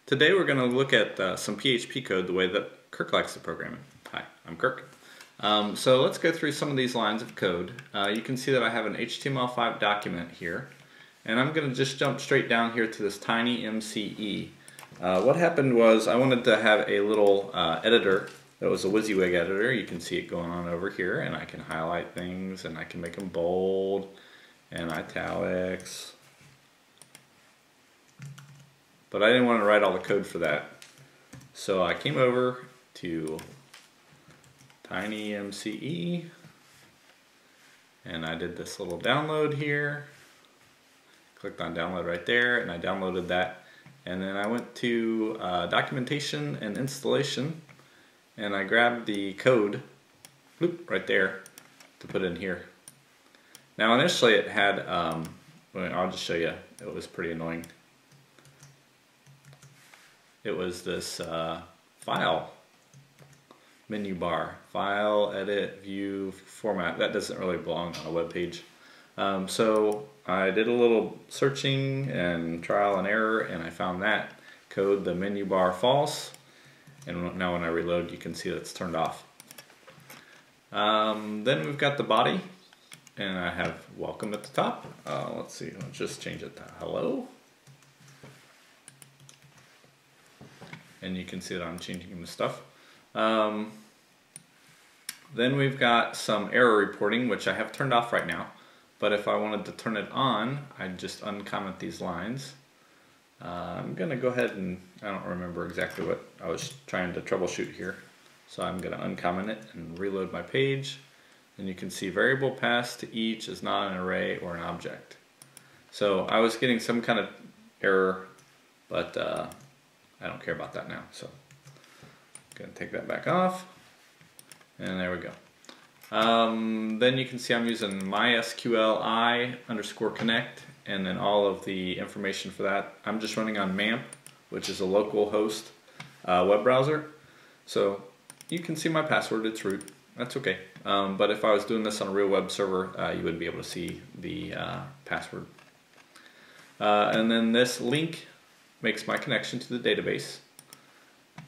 Today we're going to look at some PHP code the way that Kirk likes to program it. Hi, I'm Kirk. So let's go through some of these lines of code. You can see that I have an HTML5 document here, and I'm going to just jump straight down here to this TinyMCE. What happened was I wanted to have a little editor that was a WYSIWYG editor. You can see it going on over here, and I can highlight things, and I can make them bold and italics. But I didn't want to write all the code for that. So I came over to TinyMCE and I did this little download here. Clicked on download right there and I downloaded that. And then I went to documentation and installation and I grabbed the code right there to put in here. Now initially it had, I'll just show you, it was pretty annoying. It was this file menu bar, file, edit, view, format. That doesn't really belong on a web page. So I did a little searching and trial and error, and I found that code, the menu bar false. And now when I reload, you can see that it's turned off. Then we've got the body, and I have welcome at the top. Let's see, let's just change it to hello. And you can see that I'm changing the stuff. Then we've got some error reporting, which I have turned off right now. But if I wanted to turn it on, I'd just uncomment these lines. I'm going to go ahead and, I don't remember exactly what I was trying to troubleshoot here. So I'm going to uncomment it and reload my page. And you can see variable passed to each is not an array or an object. So I was getting some kind of error, but I don't care about that now, so I'm going to take that back off, and there we go. Then you can see I'm using MySQL I_connect, and then all of the information for that. I'm just running on MAMP, which is a local host web browser. So you can see my password, it's root, that's okay. But if I was doing this on a real web server, you would be able to see the password. And then this link makes my connection to the database,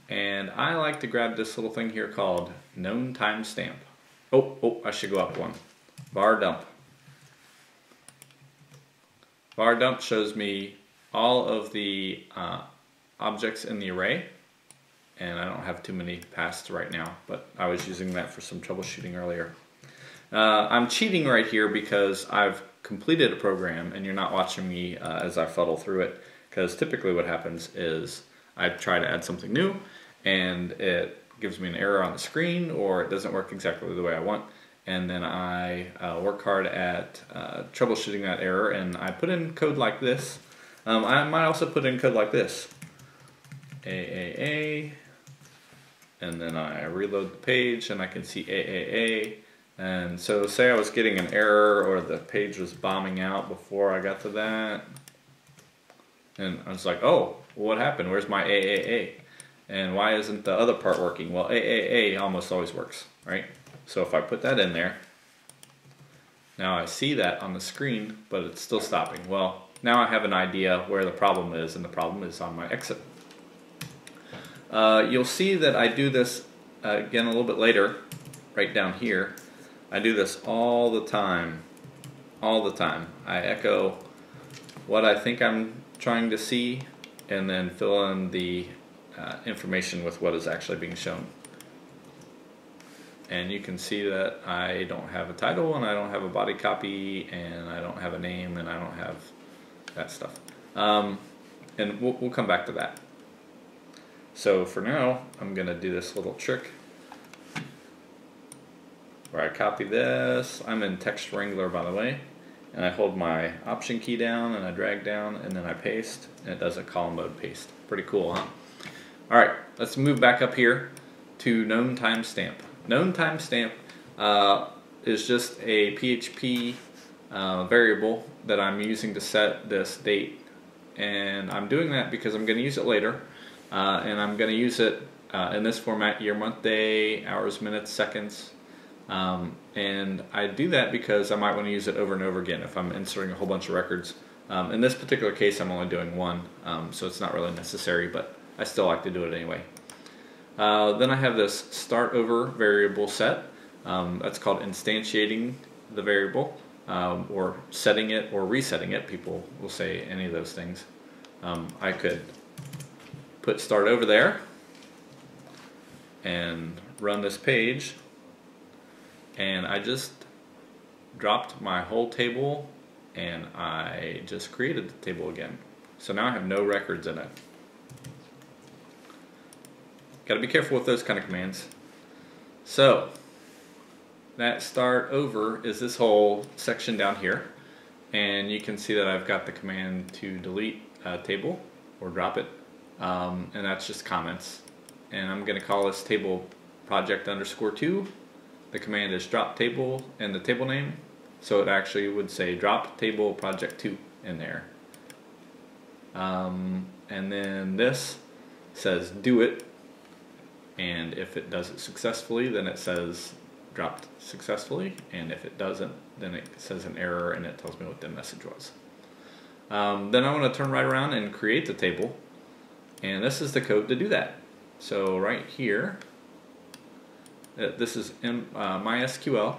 and I like to grab this little thing here called known timestamp. Oh, I should go up one. Var dump. Var dump shows me all of the objects in the array, and I don't have too many passed right now, but I was using that for some troubleshooting earlier. I'm cheating right here because I've completed a program and you're not watching me as I fuddle through it. Because typically what happens is I try to add something new and it gives me an error on the screen or it doesn't work exactly the way I want, and then I work hard at troubleshooting that error, and I put in code like this. I might also put in code like this, AAA, and then I reload the page and I can see AAA. And so say I was getting an error or the page was bombing out before I got to that. And I was like, oh, what happened? Where's my AAA? And why isn't the other part working? Well, AAA almost always works, right? So if I put that in there, now I see that on the screen, but it's still stopping. Well, now I have an idea where the problem is, and the problem is on my exit. You'll see that I do this again a little bit later, right down here. I do this all the time. All the time. I echo what I think I'm trying to see and then fill in the information with what is actually being shown. And you can see that I don't have a title and I don't have a body copy and I don't have a name and I don't have that stuff. And we'll come back to that. So for now I'm going to do this little trick where I copy this. I'm in Text Wrangler, by the way. And I hold my option key down and I drag down and then I paste, and it does a column mode paste. Pretty cool, huh? Alright, let's move back up here to known timestamp. Known timestamp is just a PHP variable that I'm using to set this date. And I'm doing that because I'm going to use it later. And I'm going to use it in this format: year, month, day, hours, minutes, seconds. And I do that because I might want to use it over and over again if I'm inserting a whole bunch of records. In this particular case I'm only doing one, so it's not really necessary, but I still like to do it anyway. Then I have this start over variable set. That's called instantiating the variable, or setting it or resetting it. People will say any of those things. I could put start over there and run this page, and I just dropped my whole table and I just created the table again. So now I have no records in it. Got to be careful with those kind of commands. So that start over is this whole section down here, and you can see that I've got the command to delete a table or drop it, and that's just comments. And I'm going to call this table project_2. The command is drop table and the table name, so it actually would say drop table project 2 in there. And then this says do it, and if it does it successfully, then it says dropped successfully, and if it doesn't, then it says an error and it tells me what the message was. Then I want to turn right around and create the table, and this is the code to do that. So right here, this is in MySQL,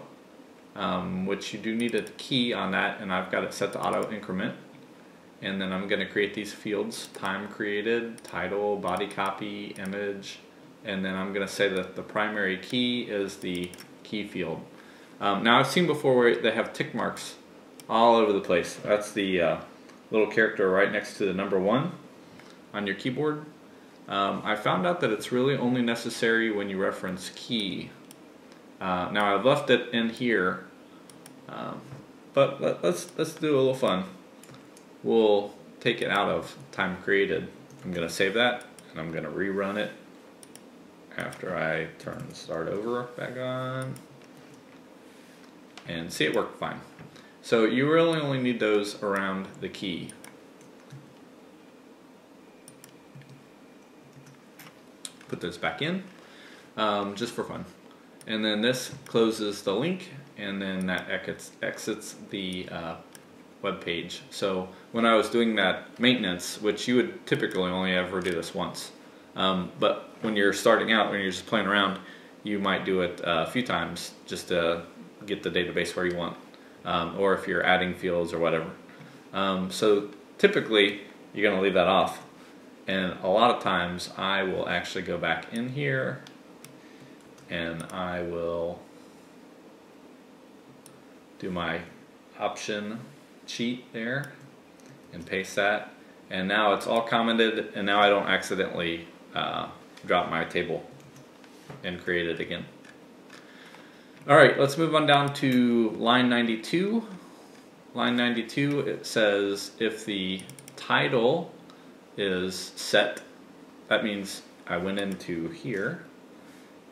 which you do need a key on that, and I've got it set to auto increment. And then I'm going to create these fields: time created, title, body copy, image, and then I'm going to say that the primary key is the key field. Now I've seen before where they have tick marks all over the place. That's the little character right next to the number 1 on your keyboard. I found out that it's really only necessary when you reference key. Now I've left it in here, but let's do a little fun. We'll take it out of time created. I'm going to save that, and I'm going to rerun it after I turn start over back on, and see, it worked fine. So you really only need those around the key. Put this back in, just for fun. And then this closes the link, and then that exits the web page. So when I was doing that maintenance, which you would typically only ever do this once, but when you're starting out, when you're just playing around, you might do it a few times just to get the database where you want, or if you're adding fields or whatever. So typically you're going to leave that off, and a lot of times I will actually go back in here and I will do my option cheat there and paste that, and now it's all commented, and now I don't accidentally drop my table and create it again. Alright, let's move on down to line 92. Line 92, it says if the title is set, that means I went into here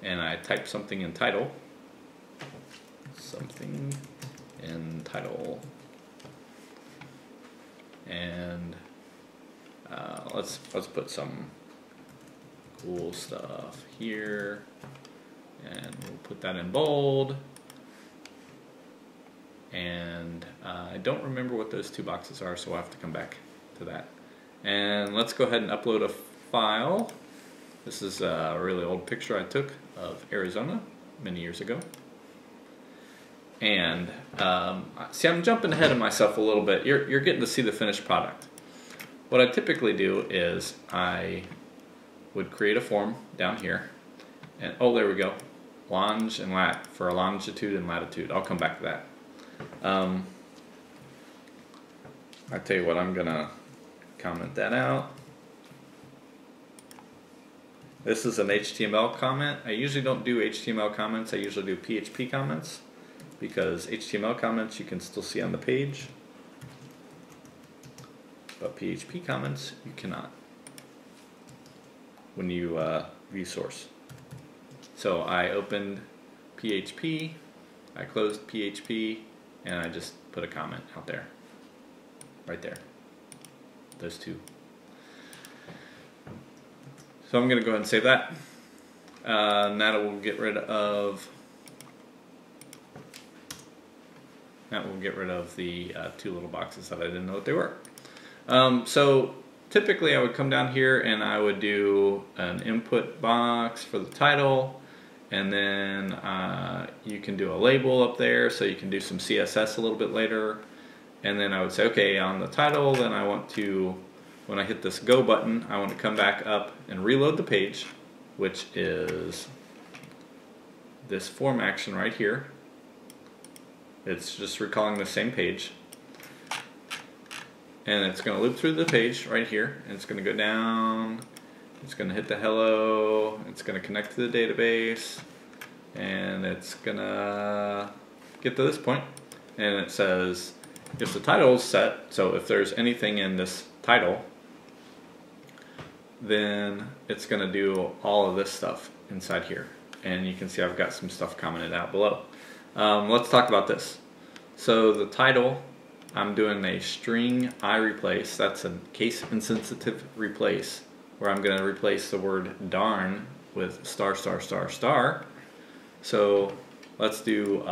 and I typed something in title. Something in title. And let's put some cool stuff here, and we'll put that in bold. And I don't remember what those 2 boxes are, so we'll have to come back to that. And let's go ahead and upload a file. This is a really old picture I took of Arizona many years ago. And see, I'm jumping ahead of myself a little bit. You're getting to see the finished product. What I typically do is I would create a form down here, and oh, there we go, longe and lat for longitude and latitude. I'll come back to that. I tell you what, I'm gonna comment that out. This is an HTML comment. I usually don't do HTML comments. I usually do PHP comments, because HTML comments you can still see on the page, but PHP comments you cannot when you view source. So I opened PHP, I closed PHP, and I just put a comment out there, right there, those 2. So I'm going to go ahead and save that, and that will get rid of the 2 little boxes that I didn't know what they were. So typically I would come down here and I would do an input box for the title, and then you can do a label up there, so you can do some CSS a little bit later. And then I would say, okay, on the title, then I want to, when I hit this go button, I want to come back up and reload the page, which is this form action right here. It's just recalling the same page. And it's going to loop through the page right here, and it's going to go down, it's going to hit the hello, it's going to connect to the database, and it's going to get to this point, and it says if the title is set, so if there's anything in this title, then it's going to do all of this stuff inside here. And you can see I've got some stuff commented out below. Let's talk about this. So the title, I'm doing a string I replace. That's a case insensitive replace, where I'm going to replace the word darn with star star star star. So let's do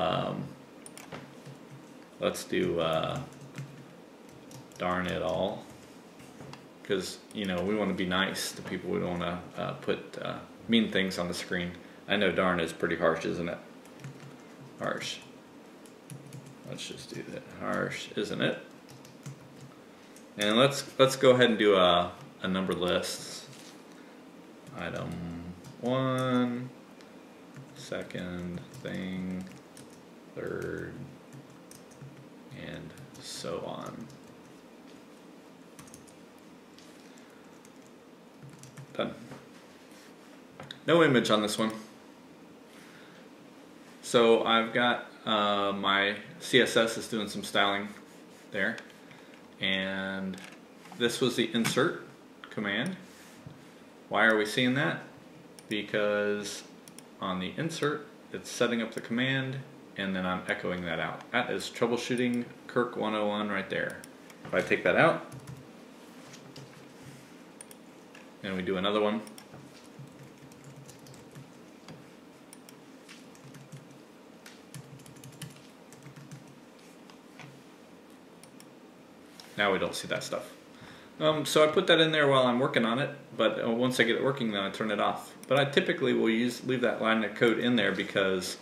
darn it all, because we want to be nice to people. We don't want to put mean things on the screen. I know darn is pretty harsh, isn't it? Harsh. Let's just do that. Harsh, isn't it? And let's go ahead and do a numbered list. Item 1, second thing, third, and so on. Done. No image on this one. So I've got my CSS is doing some styling there, and this was the insert command. Why are we seeing that? Because on the insert it's setting up the command, and then I'm echoing that out. That is troubleshooting Kirk 101 right there. If I take that out and we do another one, now we don't see that stuff. So I put that in there while I'm working on it, but once I get it working, then I turn it off. But I typically will leave that line of code in there because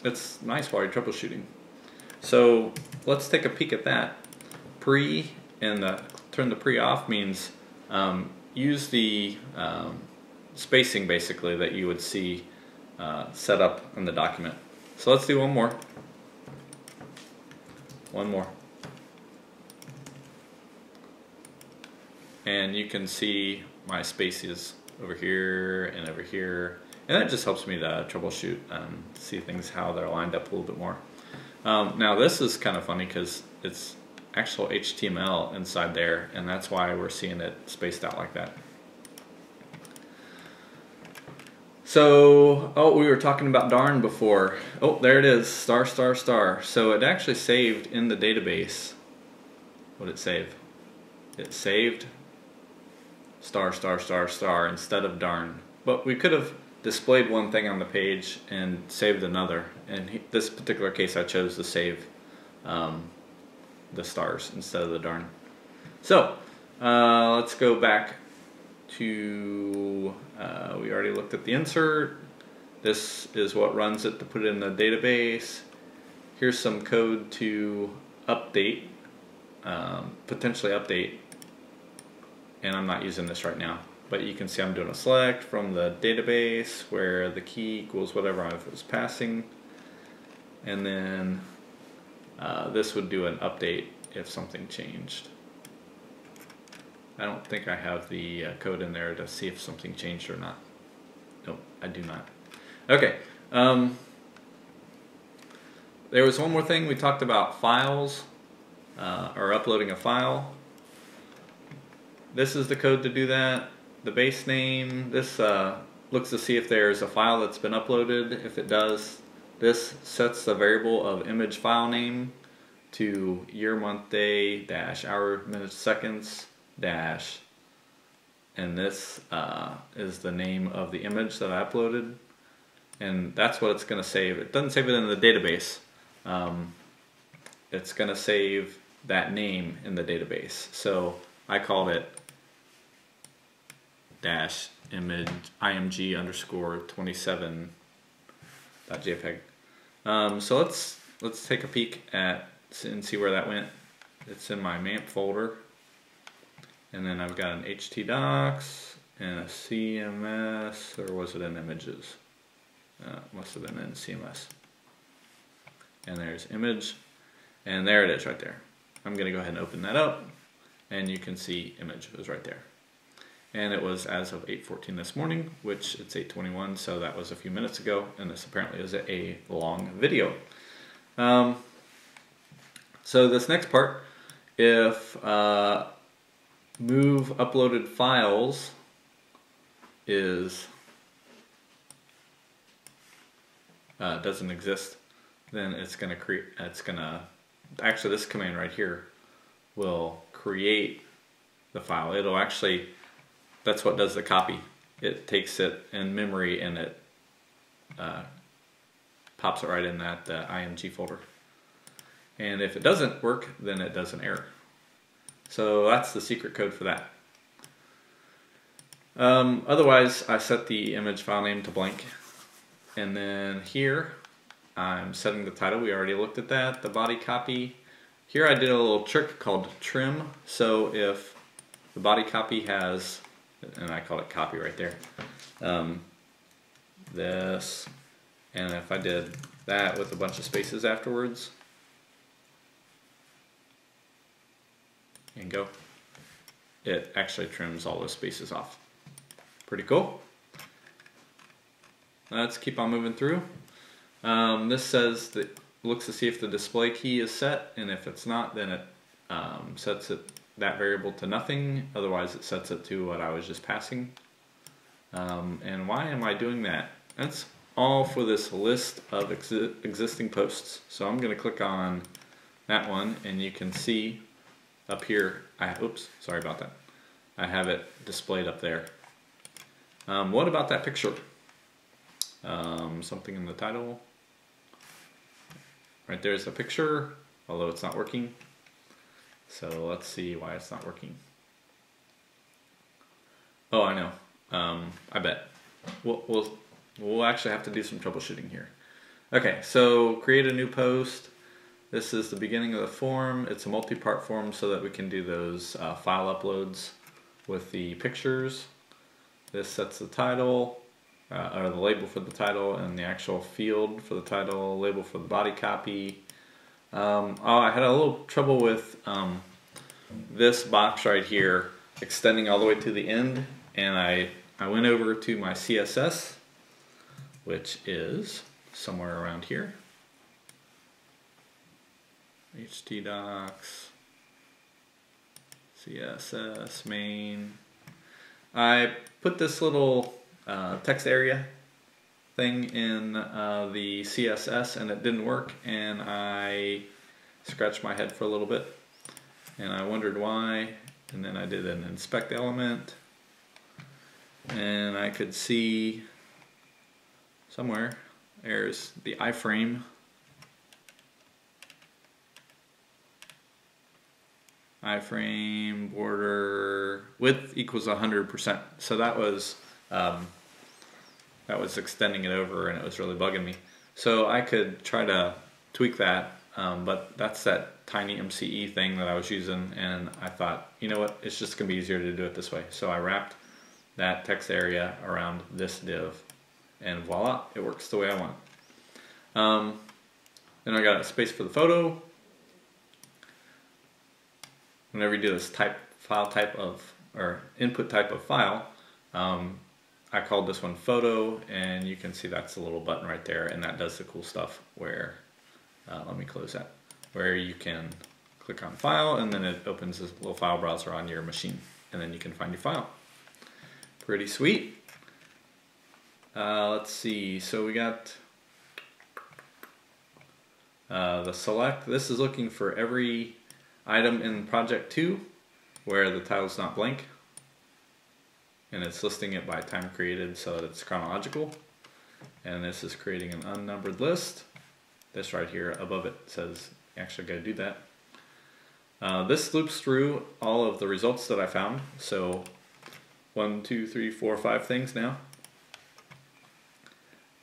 it's nice while you're troubleshooting. So let's take a peek at that. Pre and turn the pre off means use the spacing basically that you would see set up in the document. So let's do one more. One more. And you can see my spaces over here and over here, and that just helps me to troubleshoot, see things how they're lined up a little bit more. Now this is kind of funny because it's actual HTML inside there, and that's why we're seeing it spaced out like that. So, oh, we were talking about darn before. Oh, there it is, star star star. So it actually saved in the database. What did it save? It saved star star star star instead of darn. But we could have displayed one thing on the page and saved another. In this particular case I chose to save the stars instead of the darn. So let's go back to, we already looked at the insert. This is what runs it to put it in the database. Here's some code to update, potentially update. And I'm not using this right now, but you can see I'm doing a select from the database where the key equals whatever I was passing, and then this would do an update if something changed. I don't think I have the code in there to see if something changed or not. Nope, I do not. Okay, there was one more thing. We talked about files, or uploading a file. This is the code to do that. The base name, this looks to see if there's a file that's been uploaded. If it does, this sets the variable of image file name to year, month, day, dash, hour, minutes, seconds, dash, and this is the name of the image that I uploaded, and that's what it's going to save. It doesn't save it in the database. It's going to save that name in the database. So I called it dash image img underscore 27.jpg. So let's take a peek at and see where that went. It's in my MAMP folder, and then I've got an htdocs and a CMS, or was it in images? Must have been in CMS. And there's image, and there it is right there. I'm going to go ahead and open that up, and you can see image was right there. And it was as of 8:14 this morning, which it's 8:21, so that was a few minutes ago, and this apparently is a long video. So this next part, if move uploaded files is doesn't exist, then it's going to create. Actually, this command right here will create the file. It'll actually, that's what does the copy. It takes it in memory and it pops it right in that img folder. And if it doesn't work, then it does an error. So that's the secret code for that. Otherwise, I set the image file name to blank. And then here, I'm setting the title. We already looked at that. The body copy. Here I did a little trick called trim. So if the body copy has, and I call it copy right there, this, and if I did that with a bunch of spaces afterwards, and go, it actually trims all those spaces off. Pretty cool. Let's keep on moving through. This says that looks to see if the display key is set, and if it's not, then it sets that variable to nothing. Otherwise, it sets it to what I was just passing. And why am I doing that? That's all for this list of existing posts. So I'm going to click on that one, and you can see up here, oops, sorry about that. I have it displayed up there. What about that picture? Something in the title. Right there's the picture, although it's not working. So let's see why it's not working. Oh, I know. I bet. We'll actually have to do some troubleshooting here. Okay, so create a new post. This is the beginning of the form. It's a multi-part form so that we can do those file uploads with the pictures. This sets the title, or the label for the title, and the actual field for the title, label for the body copy. I had a little trouble with this box right here extending all the way to the end, and I went over to my CSS, which is somewhere around here. htdocs, CSS main. I put this little text area thing in the CSS, and it didn't work, and I scratched my head for a little bit, and I wondered why, and then I did an inspect element, and I could see somewhere there's the iframe. iframe border width equals 100%. So that was extending it over, and it was really bugging me. So I could try to tweak that, but that's that TinyMCE thing that I was using, and I thought, you know what, it's just gonna be easier to do it this way. So I wrapped that text area around this div, and voila, it works the way I want. Then I got a space for the photo. Whenever you do this file type of, or input type of file, I called this one photo, and you can see that's a little button right there, and that does the cool stuff where, let me close that, where you can click on file, and then it opens this little file browser on your machine, and then you can find your file. Pretty sweet. Let's see, so we got the select. This is looking for every item in project 2 where the title's not blank, and it's listing it by time created so that it's chronological. And this is creating an unnumbered list. This right here above it says you actually got to do that. This loops through all of the results that I found. So 1, 2, 3, 4, 5 things now.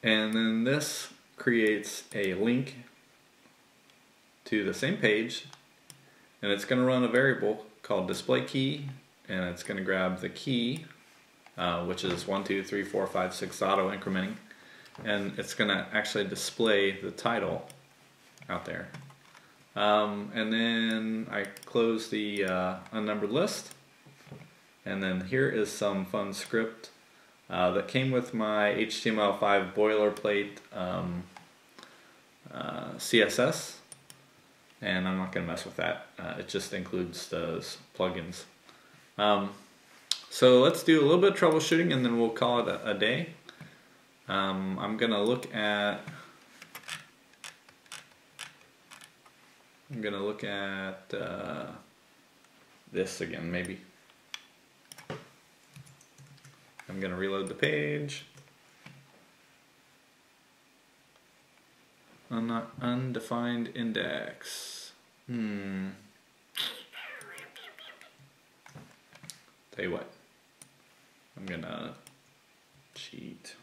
And then this creates a link to the same page, and it's going to run a variable called DisplayKey, and it's going to grab the key, which is 1, 2, 3, 4, 5, 6 auto incrementing, and it's going to actually display the title out there. And then I close the unnumbered list, and then here is some fun script that came with my HTML5 boilerplate CSS, and I'm not going to mess with that. It just includes those plugins. So let's do a little bit of troubleshooting, and then we'll call it a day. I'm going to look at this again, maybe. I'm going to reload the page. Undefined index. Tell you what. I'm going to cheat.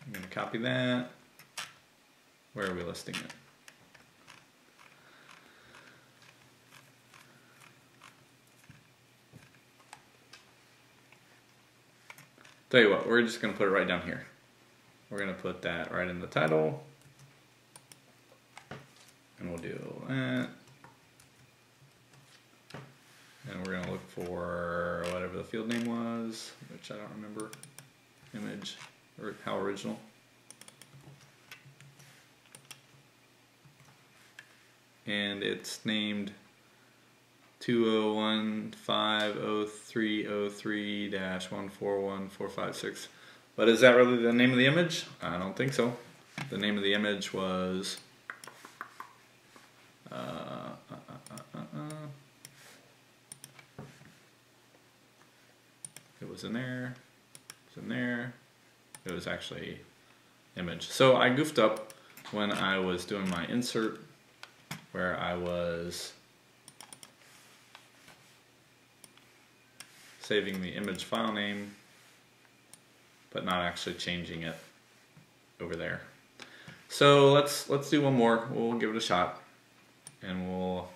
I'm going to copy that. Where are we listing it? Tell you what, we're just going to put it right down here. We're going to put that right in the title. And we'll do that. And we're going to look for whatever the field name was, which I don't remember. Image, or how original. And it's named 20150303-141456. But is that really the name of the image? I don't think so. The name of the image was it was in there. It was in there. It was actually image. So I goofed up when I was doing my insert, where I was saving the image file name, but not actually changing it over there. So let's do one more. We'll give it a shot, and we'll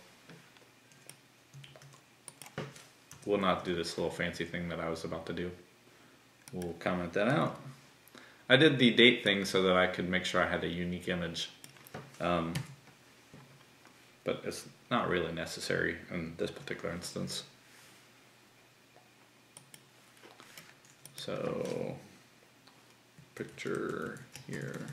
not do this little fancy thing that I was about to do. We'll comment that out. I did the date thing so that I could make sure I had a unique image, but it's not really necessary in this particular instance. So, picture here,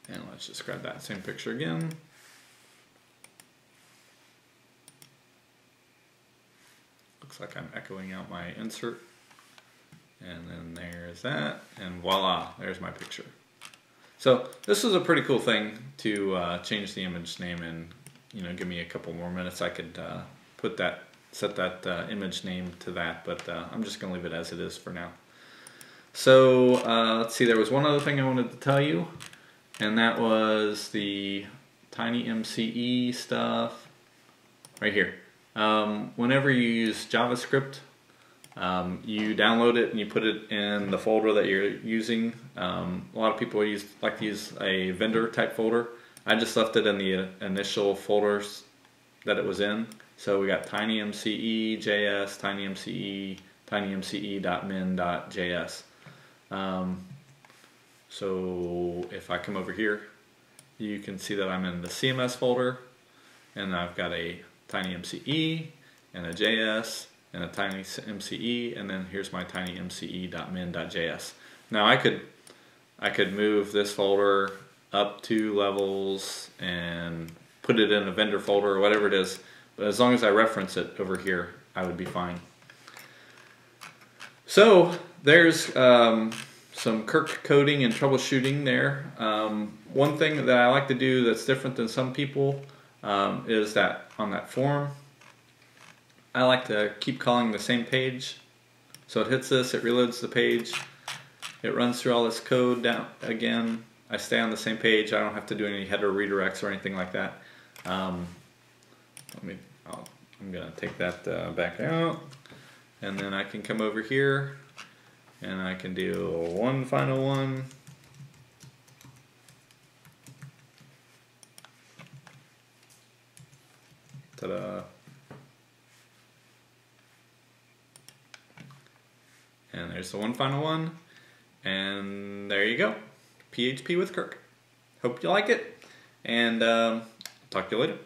and let's just grab that same picture again. Looks like I'm echoing out my insert, and then there's that, and voila, there's my picture. So this is a pretty cool thing to change the image name, and give me a couple more minutes. I could set that image name to that, but I'm just going to leave it as it is for now. So let's see, there was one other thing I wanted to tell you, and that was the TinyMCE stuff right here. Whenever you use JavaScript, you download it and you put it in the folder that you're using. A lot of people like to use a vendor type folder. I just left it in the initial folders that it was in. So we got TinyMCE, JS, TinyMCE, TinyMCE.min.js. So if I come over here, you can see that I'm in the CMS folder, and I've got a TinyMCE and a JS and a TinyMCE, and then here's my TinyMCE.min.js. Now I could move this folder up 2 levels and put it in a vendor folder or whatever it is. But as long as I reference it over here, I would be fine. So there's some Kirk coding and troubleshooting there. One thing that I like to do that's different than some people is that on that form, I like to keep calling the same page. So it hits this, it reloads the page, it runs through all this code down again. I stay on the same page. I don't have to do any header redirects or anything like that. I'm gonna take that back out, and then I can come over here and I can do one final one. Ta-da. And there's the one final one. And there you go. PHP with Kirk. Hope you like it. And talk to you later.